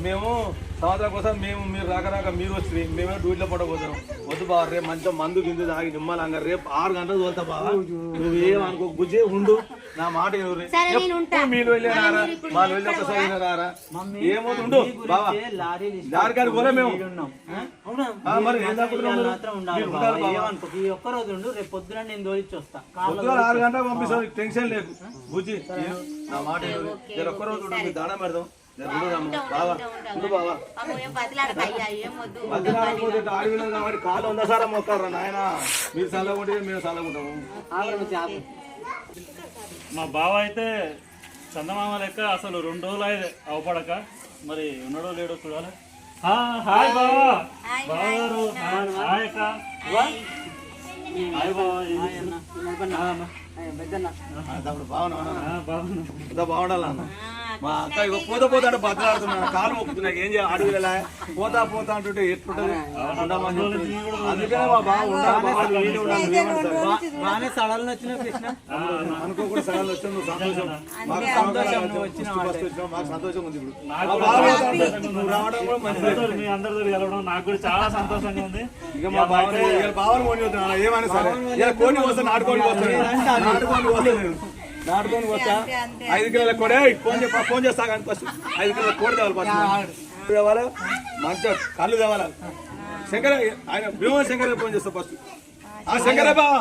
మేము సంవత్సరం కోసం మీరు రాక మీరు వచ్చి మేమే డ్యూటీలో పడబోతాం. వద్దు బావ, రేపు మంచిగా మందు గింజు తాగి నిమ్మలంగా రేపు 6 గంటలు తోలుతా బావా. నువ్వేమనుకో బుజ్జే ఉండు, నా మాట మీరు వెళ్ళినారా మా వెళ్ళి ఒకసారి రారా ఏమవుతుంది ఉండు బావా. దారికాడికి పోలే మేము మరి ఒక్కరోజు ఉండు, రేపు పొద్దున నేను దోలిచ్చి వస్తా. 6 గంటలకు పంపిస్తాను, టెన్షన్ లేదు బుజ్జి. నా మాట ఒక్కరోజు దానం పెడదాం. కాబట్టి కాలు 100 సార్లు మొక్కారా నాయన. మీరు చల్లకుంటే మేము చల్లకుంటాము. మా బావ అయితే చందమామ లెక్క అసలు 2 రోజులు అయితే అవపడక మరి ఉన్నాడో లేడో చూడాలి. హాయ్ బావా, బావగారు. హాయ్ అక్క. హాయ్ బావా. బాగుండాలన్న మా అక్క ఇక పోతా బతలాడుతున్నాను, కాలు మొక్కుతున్నాయి. ఏం చేయాలి అడుగులే పోతా అంటుంటే ఎట్లుంటది. అందుకనే మా బావ అనుకోకుండా సడన్లు వచ్చాను. నువ్వు సంతోషం, మాకు సంతోషం ఉంది. ఇప్పుడు నువ్వు రావడం కూడా మంచిది. మీ అందరితో కలవడం నాకు కూడా చాలా సంతోషంగా ఉంది. ఇక మా బావని కొని వస్తున్నాను. ఏమైనా సరే కోని వస్తా, నాటుకొని వస్తాను. నాటుకొని వస్తా. 5 కిలోల కొడే ఫోన్ చేస్తా. కానీ ఫస్ట్ 5 కిలోల కోడి తేవాలి. మంచిగా కళ్ళు తేవాలి. శంకర ఆయన భీమా శంకర ఫోన్ చేస్తా ఫస్ట్. శంకర బావ